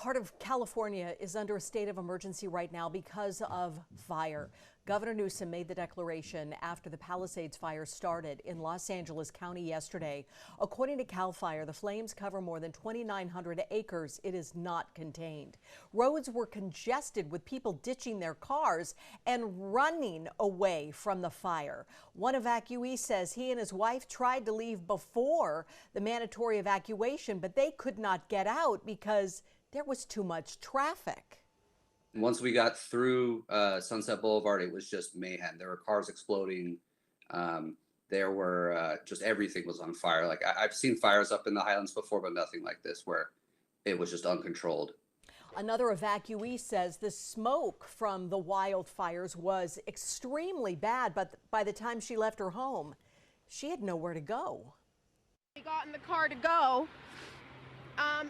Part of California is under a state of emergency right now because of fire. Governor Newsom made the declaration after the Palisades fire started in Los Angeles County yesterday. According to CAL FIRE, the flames cover more than 2,900 acres. It is not contained. Roads were congested with people ditching their cars and running away from the fire. One evacuee says he and his wife tried to leave before the mandatory evacuation, but they could not get out because there was too much traffic. Once we got through Sunset Boulevard, it was just mayhem. There were cars exploding. There were just everything was on fire. Like I've seen fires up in the Highlands before, but nothing like this where it was just uncontrolled. Another evacuee says the smoke from the wildfires was extremely bad, but by the time she left her home, she had nowhere to go. We got in the car to go.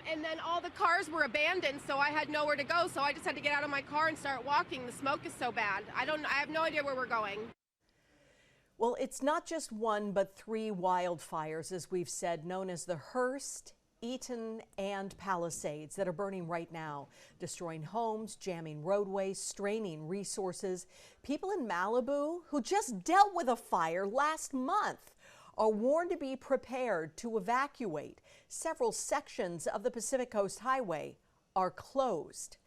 And then all the cars were abandoned, so I had nowhere to go. So I just had to get out of my car and start walking. The smoke is so bad. I have no idea where we're going. Well, it's not just one, but three wildfires, as we've said, known as the Hearst, Eaton, and Palisades that are burning right now, destroying homes, jamming roadways, straining resources. People in Malibu who just dealt with a fire last month are warned to be prepared to evacuate. Several sections of the Pacific Coast Highway are closed.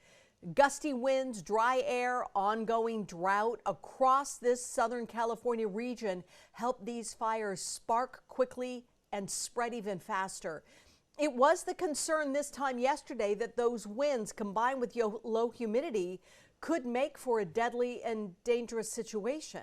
Gusty winds, dry air, ongoing drought across this Southern California region help these fires spark quickly and spread even faster. It was the concern this time yesterday that those winds combined with low humidity could make for a deadly and dangerous situation.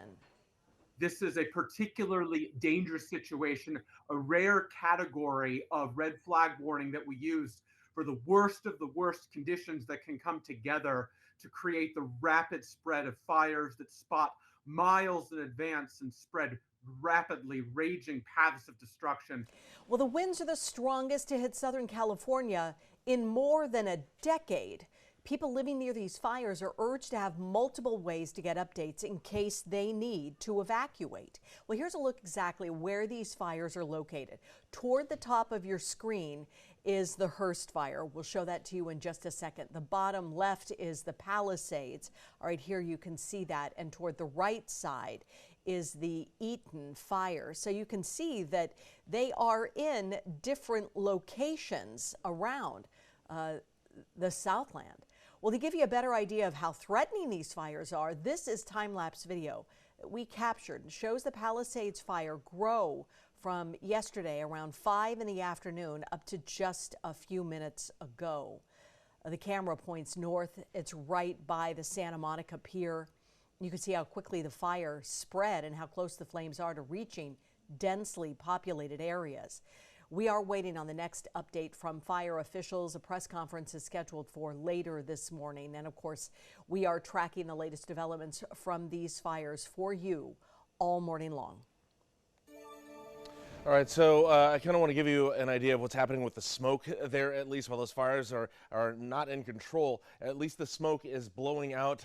This is a particularly dangerous situation, a rare category of red flag warning that we use for the worst of the worst conditions that can come together to create the rapid spread of fires that spot miles in advance and spread rapidly, raging paths of destruction. Well, the winds are the strongest to hit Southern California in more than a decade. People living near these fires are urged to have multiple ways to get updates in case they need to evacuate. Well, here's a look exactly where these fires are located. Toward the top of your screen is the Hearst fire. We'll show that to you in just a second. The bottom left is the Palisades. All right, here you can see that. And toward the right side is the Eaton fire. So you can see that they are in different locations around the Southland. Well, to give you a better idea of how threatening these fires are, this is time-lapse video that we captured and shows the Palisades fire grow from yesterday around 5 in the afternoon up to just a few minutes ago. The camera points north. It's right by the Santa Monica Pier. You can see how quickly the fire spread and how close the flames are to reaching densely populated areas. We are waiting on the next update from fire officials. A press conference is scheduled for later this morning. And of course, we are tracking the latest developments from these fires for you all morning long. All right, so I kind of want to give you an idea of what's happening with the smoke there, at least while those fires are not in control. At least the smoke is blowing out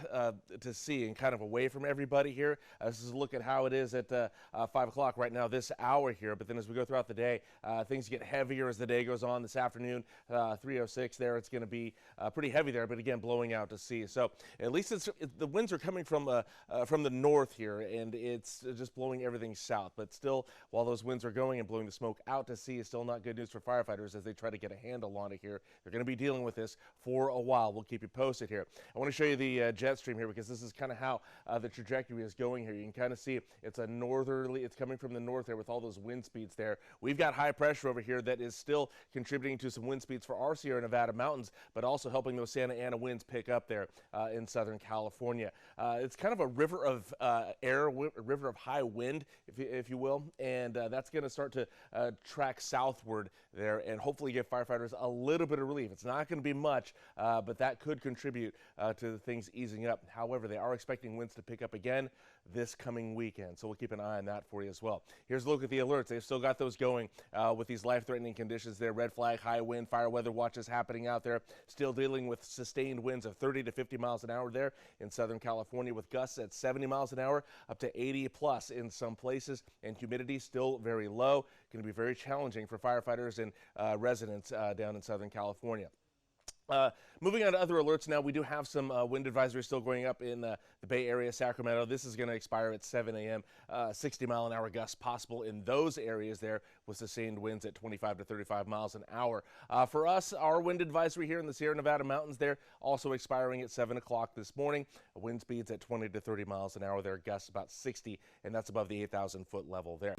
to sea and kind of away from everybody here. This is a look at how it is at 5 o'clock right now, this hour here. But then as we go throughout the day, things get heavier as the day goes on. This afternoon, 3:06 there, it's going to be pretty heavy there, but again, blowing out to sea. So at least the winds are coming from the north here, and it's just blowing everything south. But still, while those winds are going and blowing the smoke out to sea, is still not good news for firefighters as they try to get a handle on it here. They're going to be dealing with this for a while. We'll keep you posted here. I want to show you the jet stream here because this is kind of how the trajectory is going here. You can kind of see it's a northerly, it's coming from the north there with all those wind speeds there. We've got high pressure over here that is still contributing to some wind speeds for our Sierra Nevada mountains, but also helping those Santa Ana winds pick up there in Southern California. It's kind of a river of air, a river of high wind, if you will, and that's going to start to track southward there and hopefully give firefighters a little bit of relief. It's not going to be much, but that could contribute to things easing up. However, they are expecting winds to pick up again this coming weekend, so we'll keep an eye on that for you as well. Here's a look at the alerts. They've still got those going with these life-threatening conditions there. Red flag, high wind, fire weather watches happening out there. Still dealing with sustained winds of 30 to 50 miles an hour there in Southern California with gusts at 70 miles an hour up to 80 plus in some places, and humidity still very low. Going to be very challenging for firefighters and residents down in Southern California. Moving on to other alerts now, we do have some wind advisories still going up in the Bay Area, Sacramento. This is going to expire at 7 a.m. 60-mile-an-hour gusts possible in those areas there with sustained winds at 25 to 35 miles an hour. For us, our wind advisory here in the Sierra Nevada mountains there also expiring at 7 o'clock this morning. Wind speeds at 20 to 30 miles an hour there, gusts about 60, and that's above the 8,000-foot level there.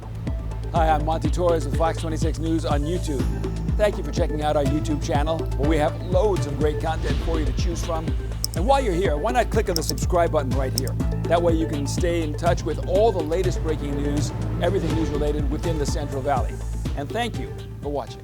Hi, I'm Monty Torres with Fox 26 News on YouTube. Thank you for checking out our YouTube channel, where we have loads of great content for you to choose from. And while you're here, why not click on the subscribe button right here? That way you can stay in touch with all the latest breaking news, everything news related within the Central Valley. And thank you for watching.